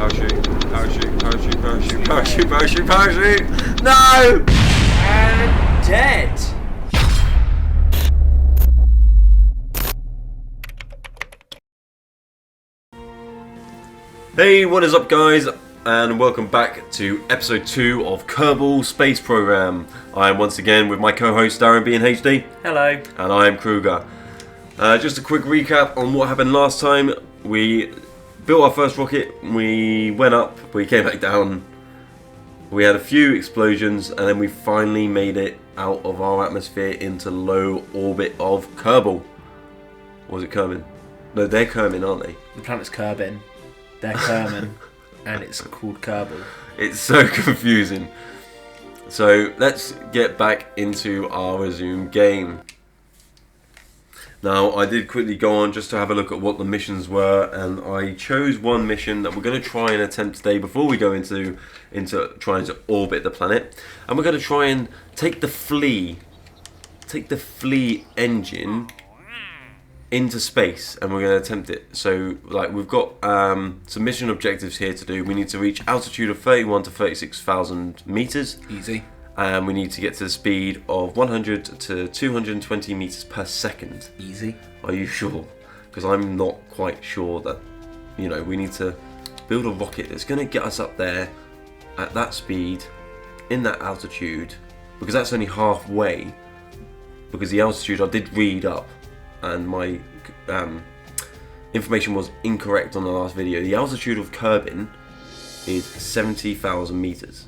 Parachute. No! And dead. Hey, what is up, guys? And welcome back to episode 2 of Kerbals Space Program. I am once again with my co-host DarrenB and HD. Hello. And I am Kruger. Just a quick recap on what happened last time. We built our first rocket, we went up, we came back down, we had a few explosions, and then we finally made it out of our atmosphere into low orbit of Kerbal. Or was it Kermin? No, they're Kermin, aren't they? The planet's Kerbin. They're Kermin. And it's called Kerbal. It's so confusing. So let's get back into our resume game. Now, I did quickly go on just to have a look at what the missions were, and I chose one mission that we're going to try and attempt today before we go into trying to orbit the planet. And we're going to try and take the flea engine into space, and we're going to attempt it. So, like, we've got some mission objectives here to do. We need to reach altitude of 31 to 36,000 meters. Easy. And we need to get to the speed of 100 to 220 meters per second. Easy. Are you sure? Because I'm not quite sure that, you know, we need to build a rocket that's going to get us up there at that speed, in that altitude, because that's only halfway. Because the altitude I did read up, and my information was incorrect on the last video. The altitude of Kerbin is 70,000 meters,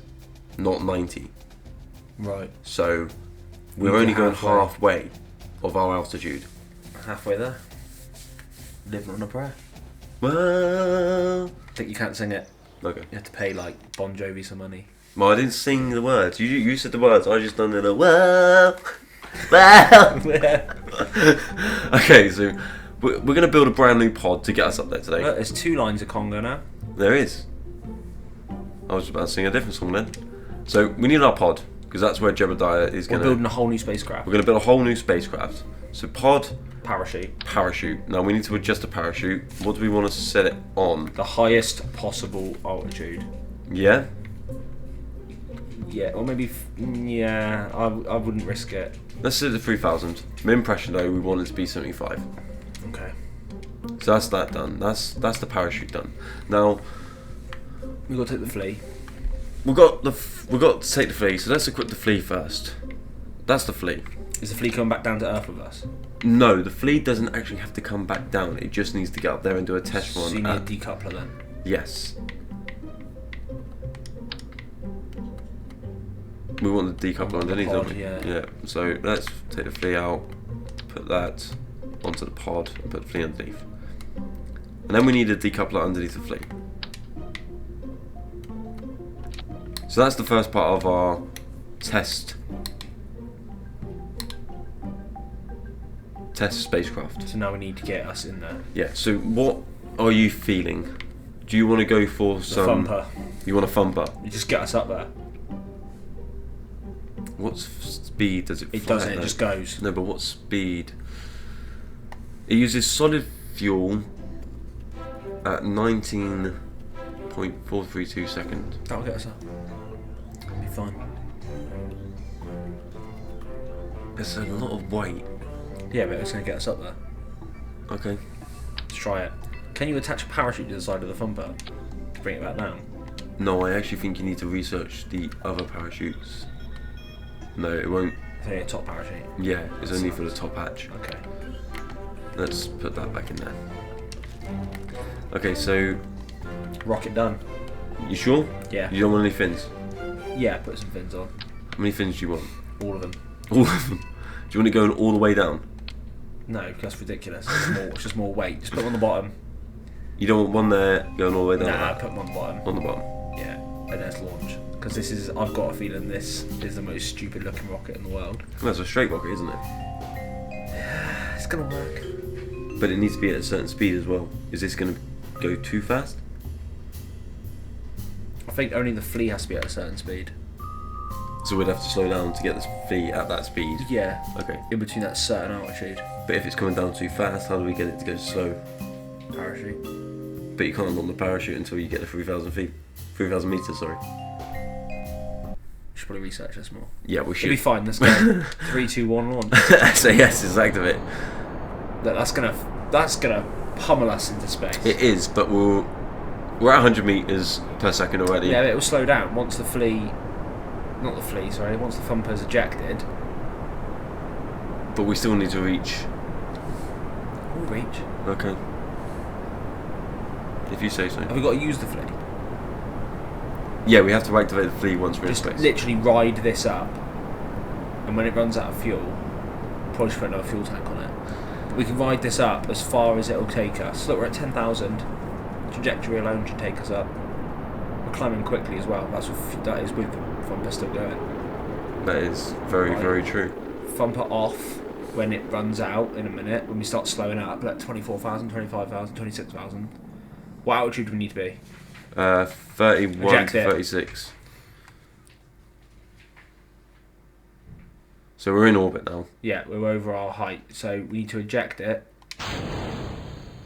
not 90. Right. So we're only going halfway of our altitude. Halfway there. Living on a prayer. Well, I think you can't sing it. okay. You have to pay like Bon Jovi some money. Well, I didn't sing the words. You said the words. I just done the little well. Okay, so we're going to build a brand new pod to get us up there today. Look, there's 2 lines of Congo now. There is. I was about to sing a different song then. So we need our pod, because that's where Jebediah is going to... We're building a whole new spacecraft. We're going to build a whole new spacecraft. So pod... Parachute. Now we need to adjust the parachute. What do we want to set it on? The highest possible altitude. Yeah? Yeah, or maybe... yeah, I wouldn't risk it. Let's set it to 3,000. Min pressure though, we want it to be 75. Okay. So that's that done. That's the parachute done. Now... We've got to take the flea. We've got to take the flea, so let's equip the flea first. That's the flea. Is the flea coming back down to Earth with us? No, the flea doesn't actually have to come back down. It just needs to get up there and do a test run. So you need a decoupler then? Yes. We want the decoupler underneath, don't we? Yeah. So let's take the flea out, put that onto the pod, and put the flea underneath. And then we need a decoupler underneath the flea. So that's the first part of our test spacecraft. So now we need to get us in there. Yeah, so what are you feeling? Do you want to go for some... thumper. You want a thumper? You just get us up there. What speed does it fly? It doesn't, it just goes. No, but what speed? It uses solid fuel at 19.432 seconds. That'll get us up. It'll be fine. It's a lot of weight. Yeah, but it's going to get us up there. Okay. Let's try it. Can you attach a parachute to the side of the thumper to bring it back down? No, I actually think you need to research the other parachutes. No, it won't. It's only a top parachute. Yeah, it's only for the top hatch. Okay. Let's put that back in there. Okay, so... Rocket done. You sure? Yeah. You don't want any fins? Yeah, put some fins on. How many fins do you want? All of them. All of them? Do you want it going all the way down? No, because that's ridiculous. It's just more weight. Just put them on the bottom. You don't want one there going all the way down? Nah, put them on the bottom. On the bottom? Yeah, and then let's launch. Because this is, I've got a feeling this is the most stupid looking rocket in the world. Well, it's a straight rocket, isn't it? It's gonna work. But it needs to be at a certain speed as well. Is this going to go too fast? I think only the flea has to be at a certain speed. So we'd have to slow down to get this flea at that speed? Yeah. Okay. In between that certain altitude. But if it's coming down too fast, how do we get it to go slow? Parachute. But you can't unlock the parachute until you get to 3,000 feet. 3,000 meters, sorry. Should probably research this more. Yeah, we should. It'll be fine. Let's go. 3, 2, 1, launch. So yes, it's activate. That's gonna pummel us into space. It is, but we're at 100 meters per second already. Yeah, but it will slow down once the flea. Not the flea, sorry. Once the thumper's ejected. But we still need to reach. We'll reach. Okay. If you say so. Have we got to use the flea? Yeah, we have to activate the flea once we're Just in space. literally ride this up, and when it runs out of fuel, probably should put another fuel tank on it. But we can ride this up as far as it'll take us. Look, we're at 10,000. Trajectory alone should take us up. We're climbing quickly as well. That is with the thumper still going. That is very, Right. very true. Thumper off when it runs out in a minute. When we start slowing up, like 24,000, 25,000, 26,000. What altitude do we need to be? 31 Eject to it. 36. So we're in orbit now. Yeah, we're over our height, so we need to eject it.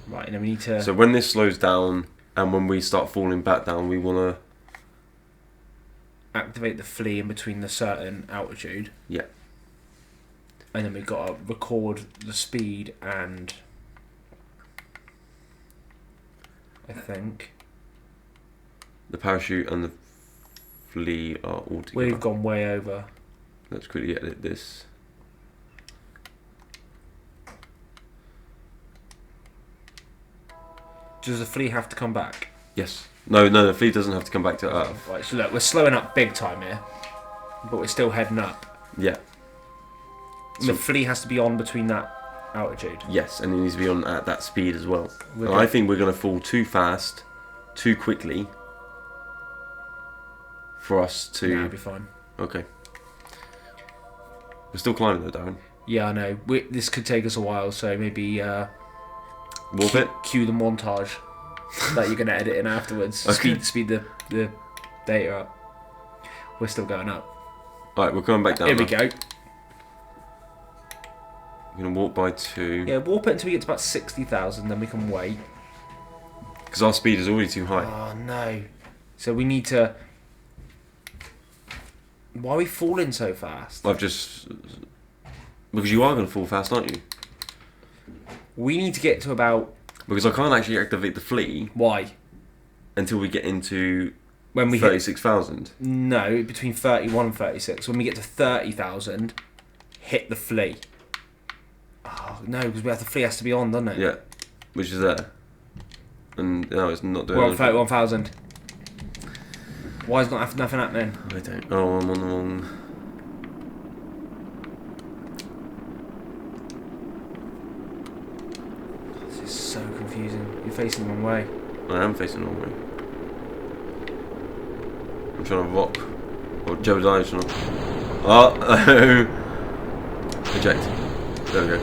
Right, and then we need to. So when this slows down and when we start falling back down, we want activate the flea in between the certain altitude. Yeah. And then we've got to record the speed and I think the parachute and the flea are all together. we've gone way over. Let's quickly edit this. Does the flea have to come back? Yes. No, the flea doesn't have to come back to Earth. Right, so look, we're slowing up big time here, but we're still heading up. Yeah. And the flea has to be on between that altitude. Yes, and it needs to be on at that speed as well. We're And I think we're going to fall too fast, too quickly, for us to. Nah, it'll be fine. Okay. We're still climbing though, Darren. Yeah, I know. This could take us a while, so maybe Warp it. cue the montage that you're going to edit in afterwards. Okay. Speed the data up. We're still going up. Alright, we're coming back down. Here we now. go. We're going to walk by 2. Yeah, warp it until we get to about 60,000, then we can wait. Because our speed is already too high. Oh no. So we need to. Why are we falling so fast? Because you are going to fall fast, aren't you? We need to get to about. Because I can't actually activate the flea Why? until we get into When we hit. 36,000. No, between 31 and 36. When we get to 30,000, hit the flea. Oh no, because the flea has to be on, doesn't it? Yeah, which is there. And no, it's not doing We're on anything. 31,000. Why is nothing happening? I don't. Oh, I'm on the wrong. This is so confusing. You're facing the wrong way. I am facing the wrong way. I'm trying to rock. Or jeopardize. Oh! Eject. There we go.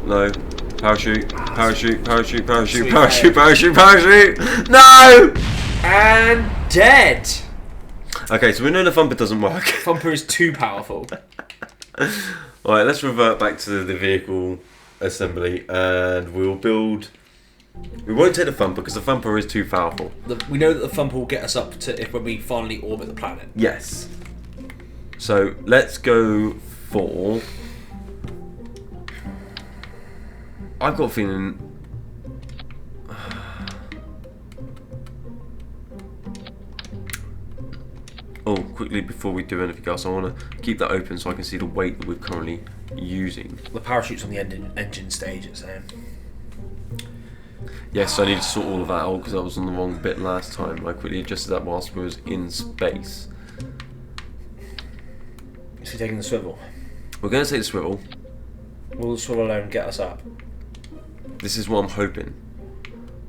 No. Parachute. Parachute. Parachute. Parachute. Sweet Parachute. Parachute. Parachute. No! And dead! Okay, so we know the thumper doesn't work. Thumper is too powerful. Alright, let's revert back to the vehicle assembly and we'll build. We won't take the thumper because the thumper is too powerful. We know that the thumper will get us up to when we finally orbit the planet. Yes. So let's go for. I've got a feeling. Oh, quickly before we do anything else, I want to keep that open so I can see the weight that we're currently using. The parachute's on the engine stage, it's saying. Yes, I need to sort all of that out because I was on the wrong bit last time. I quickly adjusted that whilst we was in space. So we're taking the swivel. We're going to take the swivel. Will the swivel alone get us up? This is what I'm hoping.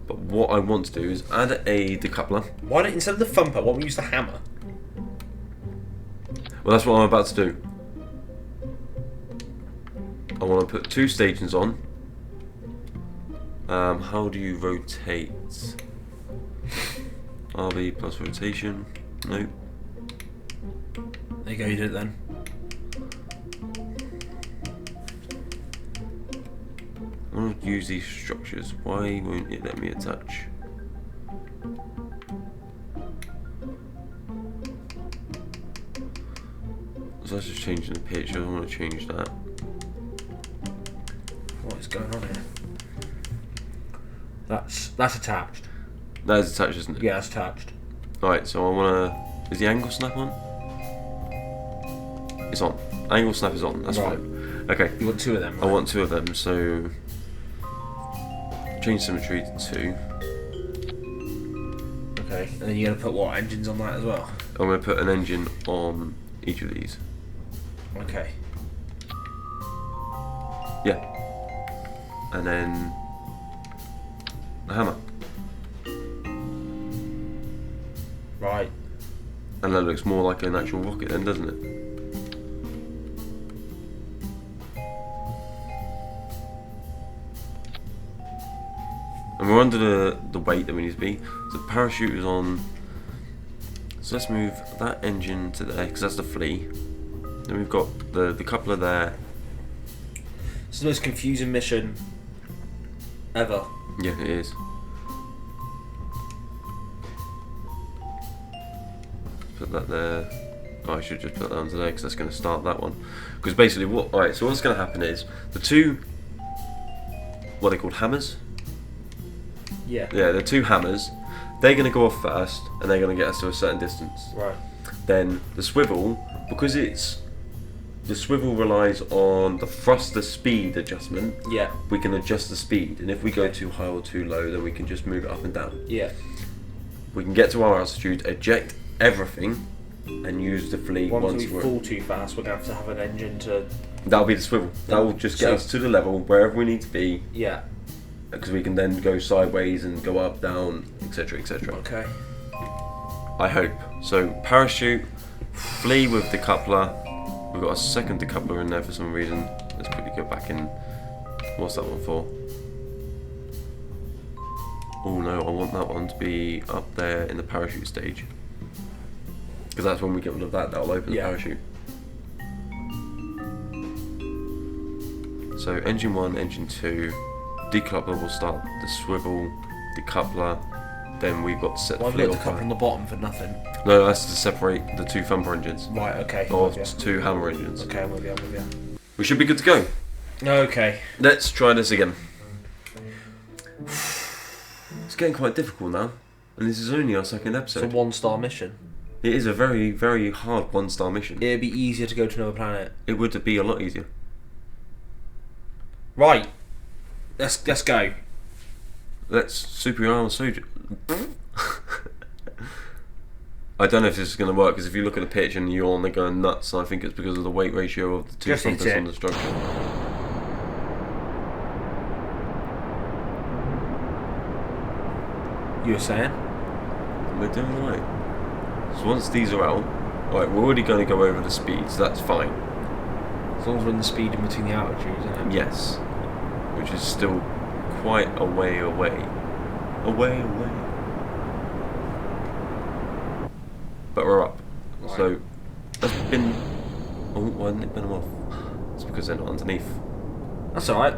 But what I want to do is add a decoupler. Why don't, instead of the thumper, why don't we use the hammer? Well, that's what I'm about to do. I want to put 2 stations on. How do you rotate? RB plus rotation. Nope. There you go, you did it then. I want to use these structures. Why won't it let me attach? So that's just changing the picture. I don't want to change that. What is going on here? That's attached. That is attached, isn't it? Yeah, that's attached. Alright, so I want to... Is the angle snap on? It's on. Angle snap is on. That's right. fine. Okay. You want two of them, right? I want two of them, so... Change symmetry to 2. Okay, and then you're going to put what? Engines on that as well? I'm going to put an engine on each of these. Okay. Yeah. And then... a hammer. Right. And that looks more like an actual rocket then, doesn't it? And we're under the weight that we need to be. So the parachute is on. So let's move that engine to there, because that's the flea. Then we've got the coupler there. It's the most confusing mission ever. Yeah, it is. Put that there. Oh, I should just put that onto there because that's going to start that one. Because basically, alright, so what's going to happen is the two, what are they called, hammers? Yeah. Yeah, the two hammers, they're going to go off first and they're going to get us to a certain distance. Right. Then the swivel, because the swivel relies on the thruster speed adjustment. Yeah. We can adjust the speed, and if we go Okay. too high or too low, then we can just move it up and down. Yeah. We can get to our altitude, eject everything, and use the flea Once once we we're... fall too fast, we're going to have an engine to... That'll be the swivel. That will just get So- us to the level wherever we need to be, Yeah. because we can then go sideways and go up, down, etc., etc. Okay. I hope. So parachute, flea with the coupler. We've got a second decoupler in there for some reason. Let's quickly go back in. What's that one for? Oh no, I want that one to be up there in the parachute stage. Because that's when we get rid of that, that'll open Yeah. the parachute. So engine 1, engine 2, decoupler will start the swivel, decoupler, then we've got to set the Why have we flea got on the coupler on fire. the bottom for nothing? No, that's to separate the two thumper engines. Right, okay. Or I'm with you. two hammer engines. Okay, I'm with you, I'm with you. We should be good to go. Okay. Let's try this again. It's getting quite difficult now, and this is only our second It's a episode. 1-star mission. It is a very, very hard 1-star mission. It'd be easier to go to another planet. It would be a lot easier. Right. Let's go. Let's super your armor soldier. I don't know if this is going to work, because if you look at the pitch and you're on, they're going nuts, and I think it's because of the weight ratio of the two Just hit thumpers it. on the structure. You were saying? We're doing alright. So once these are out, alright, we're already going to go over the speed, so that's fine. As long as we're in the speed in between the altitudes, isn't it? Yes. Which is still quite a way away. Away. But we're up. Right. So that's been... Oh, why didn't it bin them off? It's because they're not underneath. That's alright.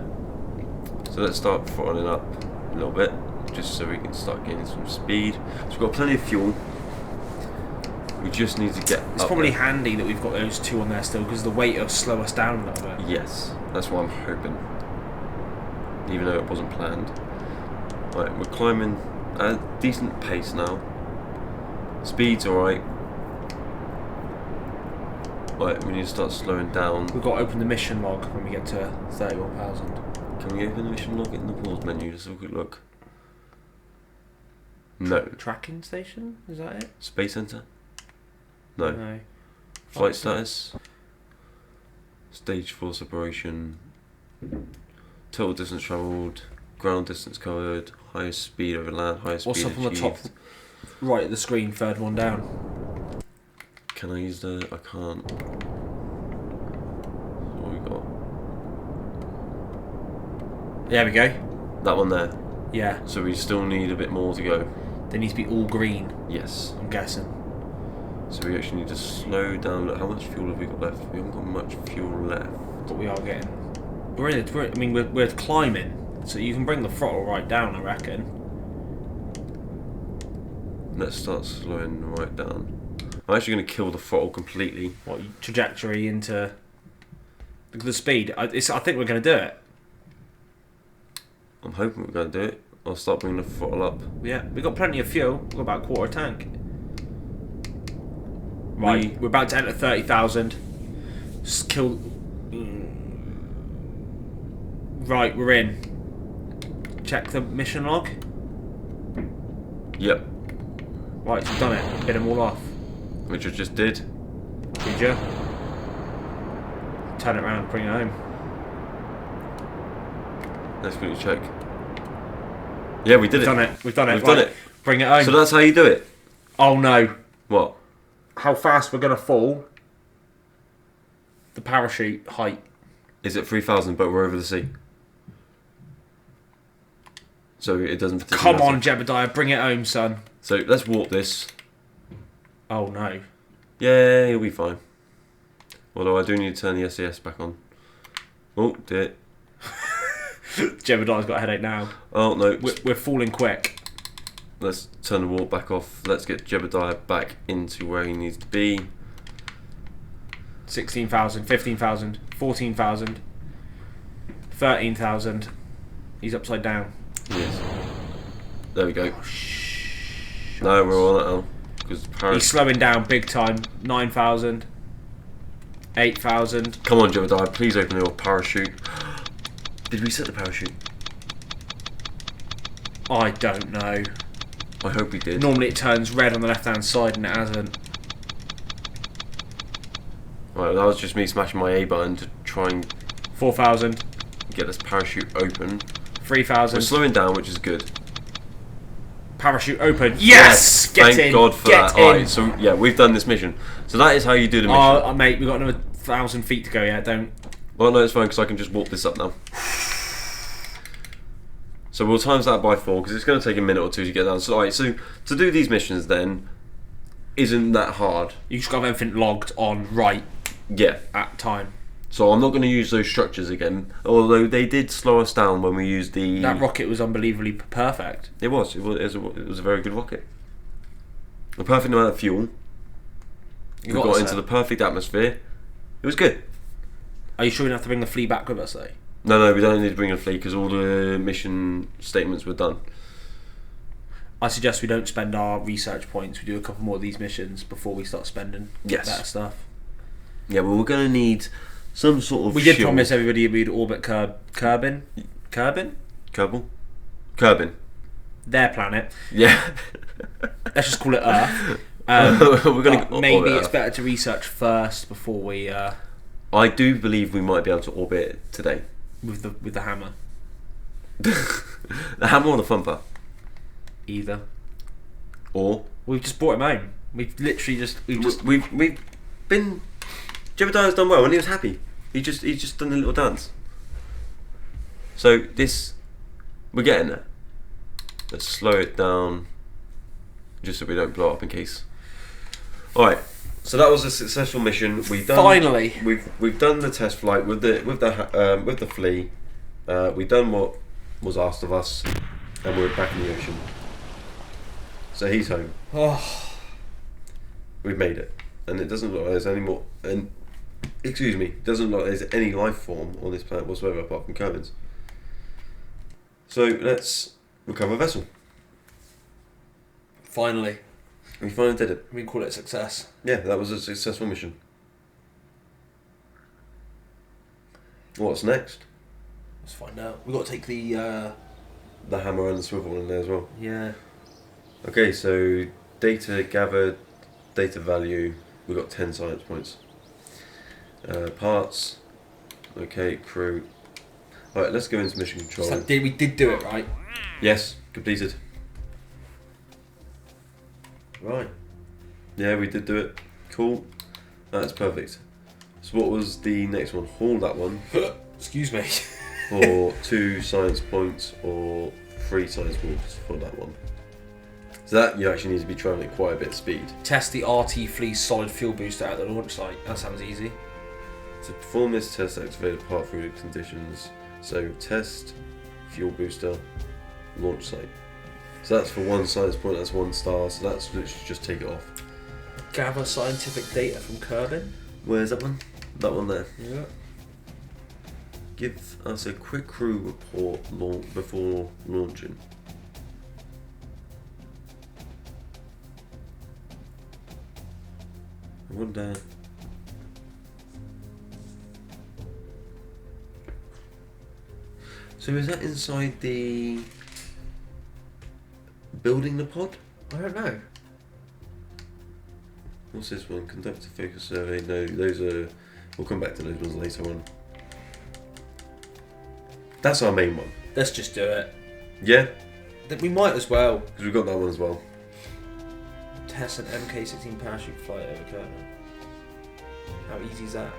So let's start throttling up a little bit, just so we can start gaining some speed. So we've got plenty of fuel. We just need to get It's up probably there. handy that we've got those two on there still, because the weight will slow us down a little bit. Yes, that's what I'm hoping. Even though it wasn't planned. Right, we're climbing at a decent pace now. Speed's alright. Right, we need to start slowing down. We've got to open the mission log when we get to 31,000. Can we open the mission log in the pause menu? Just have a quick look. No. Tracking station? Is that it? Space Center? No. No. Flight status. Stage 4 separation. Total distance travelled. Ground distance covered. Highest speed over land. Highest What's speed up on the achieved. top right of the screen, third one down? Can I use the... I can't. What have we got? There we go. That one there. Yeah. So we still need a bit more to go. They need to be all green, Yes. I'm guessing. So we actually need to slow down. Look, how much fuel have we got left? We haven't got much fuel left. But we are getting... We're climbing. So you can bring the throttle right down, I reckon. Let's start slowing right down. I'm actually going to kill the throttle completely. What trajectory into the speed? I think we're going to do it. I'm hoping we're going to do it. I'll start bringing the throttle up. Yeah, we've got plenty of fuel. We've got about a quarter tank. Right, we're about to enter 30,000. Just kill. Right, we're in. Check the mission log. Yep. Right, you've done it. Bid them all off. Which I just did. Did you? Turn it around, bring it home. Let's quickly check. Yeah, we did We've it. done it. We've done it. We've Right, done it. Bring it home. So that's how you do it. Oh no. What? How fast we're going to fall. The parachute height. Is it 3,000 but we're over the sea? So it doesn't... Come on, Jebediah, bring it home, son. So let's warp this. Oh no. Yeah, he'll be fine. Although I do need to turn the SAS back on. Oh, dear. Jebediah's got a headache now. Oh, no. We're falling quick. Let's turn the warp back off. Let's get Jebediah back into where he needs to be. 16,000, 15,000, 14,000, 13,000. He's upside down. Yes. There we go. No, we're on it now. He's slowing down big time. 9,000, 8,000. Come on, Jebediah, please open your parachute. Did we set the parachute? I don't know. I hope we did. Normally it turns red on the left hand side and it hasn't. Right, that was just me smashing my A button to try and 4,000. get this parachute open. 3,000. We're slowing down, which is good. Parachute open. Yes! Get Thank in. God for Get that. in. Alright, so yeah, we've done this mission. So that is how you do the mission. Oh, mate, we've got another 1,000 feet to go yet. Don't. Well, no, it's fine because I can just warp this up now. So we'll times that by 4 because it's going to take a minute or two to get down. So, alright, so to do these missions then isn't that hard. You just got to have everything logged on right Yeah. at time. So I'm not going to use those structures again, although they did slow us down when we used the... That rocket was unbelievably perfect. It was a very good rocket. The perfect amount of fuel. We got into the perfect atmosphere. It was good. Are you sure we don't have to bring the flea back with us though? No, we don't need to bring a fleet because all the mission statements were done. I suggest we don't spend our research points. We do a couple more of these missions before we start spending better stuff. Yeah, well, we're going to need some sort of We did promise everybody we'd orbit Kerbin? Kerbal? Their planet. Yeah. Let's just call it Earth. We're going to maybe it's better to research first before we... I do believe we might be able to orbit it today. With the hammer. The hammer or the thumper? Either. Or we've just brought him home. We've literally just we've been... Jebediah's done well and he was happy. He's just done a little dance. So this... We're getting there. Let's slow it down just so we don't blow up in case. Alright. So that was a successful mission. Finally, we've done the test flight with the flea. We've done what was asked of us, and we're back in the ocean. So he's home. Oh. We've made it, and it doesn't look like there's any more. And doesn't look like there's any life form on this planet whatsoever apart from Kerbins. So let's recover a vessel. Finally. We finally did it. We can call it a success. Yeah, that was a successful mission. What's next? Let's find out. We've got to take the hammer and the swivel in there as well. Yeah. Okay, so data gathered, data value, we've got 10 science points. Parts, okay, crew. Alright, let's go into mission control. So we did do it, right? Yes, completed. Right. Yeah, we did do it. Cool. That's perfect. So what was the next one? Haul that one. Excuse me. For 2 science points or 3 science points for that one. So that you actually need to be travelling at quite a bit of speed. Test the RT Fleece solid fuel booster at the launch site. That sounds easy. To perform this test, activate apart fluid conditions. So test fuel booster, launch site. So that's for one science point, that's 1 star, so that's literally just take it off. Gather scientific data from Kerbin. Where's that one? That one there. Yeah. Give us a quick crew report before launching. I wonder. So is that inside the building the pod? I don't know. What's this one? Conduct a focus survey. No, those are. We'll come back to those ones later on. That's our main one. Let's just do it. Yeah, We might as well. because we've got that one as well. Test an MK16 parachute flight over Kerbin. How easy is that?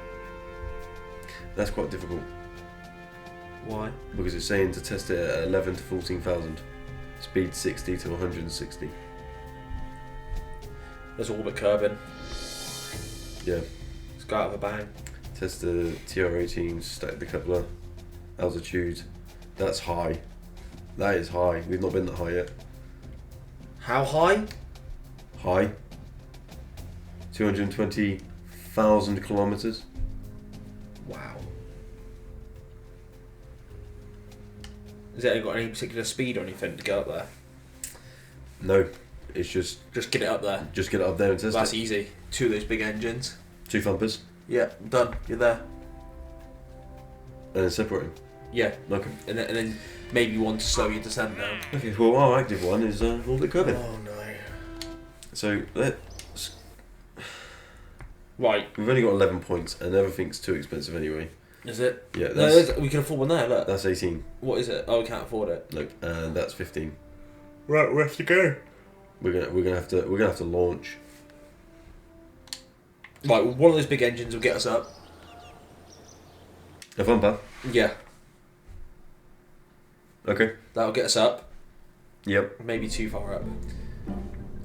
That's quite difficult Why? because it's saying to test it at 11 to 14,000, speed 60 to 160. There's Orbit Kermin. Yeah. Let's go out of a bang. Test the TR-18, stack the coupler, altitude. That's high. That is high. We've not been that high yet. How high? High. 220,000 kilometers. Wow. Has it got any particular speed or anything to go up there? No, it's just Just get it up there. get it up there and test That's it. easy. 2 of those big engines. 2 thumpers Yeah, done. You're there. and then separate them. Yeah, Okay. and then maybe one to slow your descent down. Okay. Well, our active one is Orbit Kermin. Oh no. So let's. Right, We've only got 11 points, and everything's too expensive anyway. is it? Yeah, No, that's we can afford one there. Look. that's 18. What is it? Oh, we can't afford it. Look, and that's 15. Right, we have to go. We're gonna have to launch. Right, well, one of those big engines will get us up. A thumper. Yeah, Okay. that'll get us up. Yep. Maybe too far up.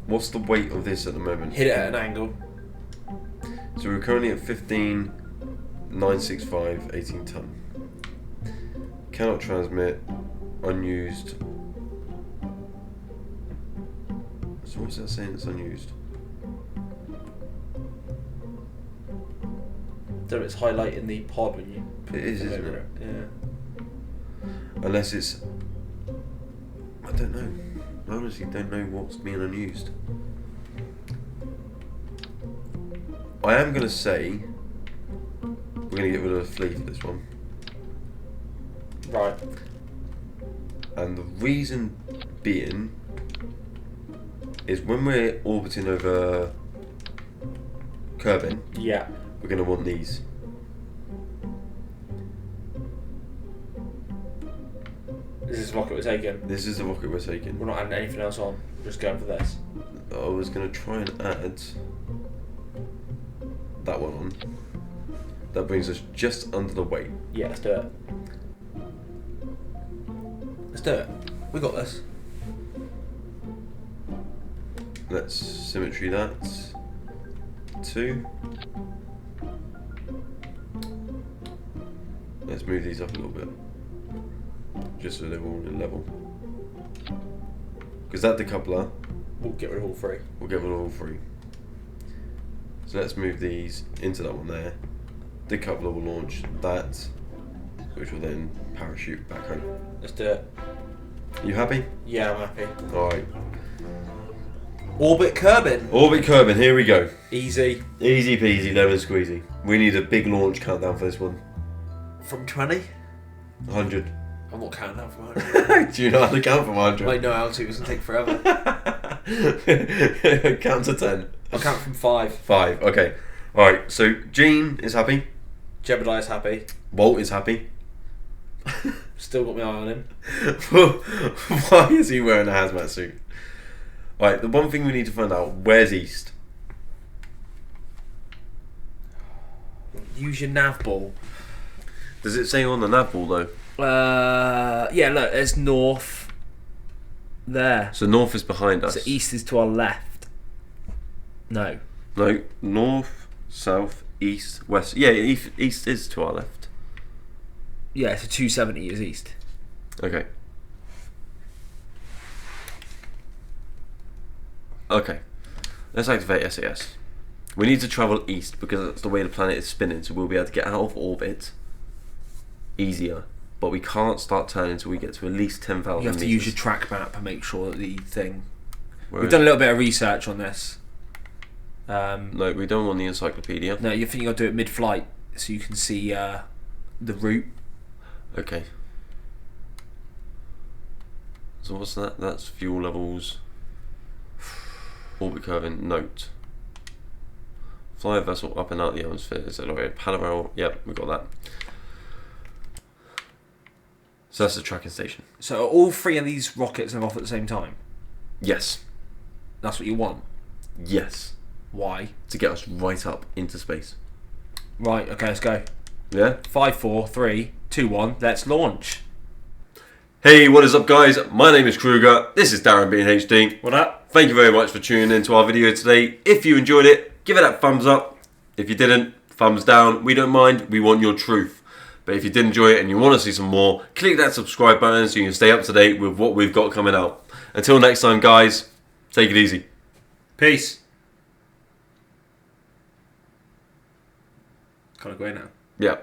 What's the weight of this at the moment? Hit it at an angle. So we're currently at 15, 965, 18 ton. Cannot transmit, unused. So what's that saying it's unused? So it's highlighting the pod when you put It is, them isn't over it? Yeah. Unless it's... I don't know. I honestly don't know what's being unused. I am going to say we're going to get rid of the flea for this one. Right. And the reason being is when we're orbiting over Kerbin, Yeah. we're going to want these. This is the rocket we're taking. This is the rocket we're taking. We're not adding anything else on. Just going for this. I was going to try and add that one on. That brings us just under the weight. Yeah, let's do it. Let's do it. We got this. Let's symmetry that. 2. Let's move these up a little bit. Just so they're all in level. Because that decoupler, We'll get rid of all 3. we'll get rid of all 3. So let's move these into that one there. Decoupler will launch that, which will then parachute back home. Let's do it. You happy? Yeah, I'm happy. Alright. Orbit Kermin. Orbit Kermin, here we go. Easy. Easy peasy, lemon squeezy. We need a big launch countdown for this one. From 20? 100. I'm not counting down from 100. Do you know how to count from 100? I know how to. It's going to take forever. Count to 10. I'll count from 5. 5, okay. Alright, so Gene is happy. Jebediah's happy. Walt is happy. Still got my eye on him. Why is he wearing a hazmat suit? Alright, the one thing we need to find out, where's East? Use your nav ball. Does it say on the nav ball though? Yeah, look, there's north there. So north is behind us. So east is to our left. No. No, north, south, east, west. Yeah, east is to our left. Yeah, so 270 is east. Okay. Okay. Let's activate SAS. We need to travel east because that's the way the planet is spinning, so we'll be able to get out of orbit easier. But we can't start turning until we get to at least 10,000 You have to meters. use your track map and make sure that the thing... Where We've is done a it? little bit of research on this. No, we don't want the encyclopedia. No, you think you've got to do it mid-flight so you can see the route. Okay. So what's that? That's fuel levels. Orbit Kermin, note. Fly a vessel up and out the atmosphere. Is it like parallel? Yep, we got that. So that's the tracking station. So are all three of these rockets are off at the same time? Yes. That's what you want? Yes. Why? To get us right up into space. Right, okay, let's go. Yeah? 5, 4, 3, 2, 1, let's launch. Hey, what is up guys? My name is Kruger. This is DarrenB in HD. What up? Thank you very much for tuning in to our video today. If you enjoyed it, give it that thumbs up. If you didn't, thumbs down. We don't mind. We want your truth. But if you did enjoy it and you want to see some more, click that subscribe button so you can stay up to date with what we've got coming out. Until next time, guys, take it easy. Peace. Gotta go now. Yeah.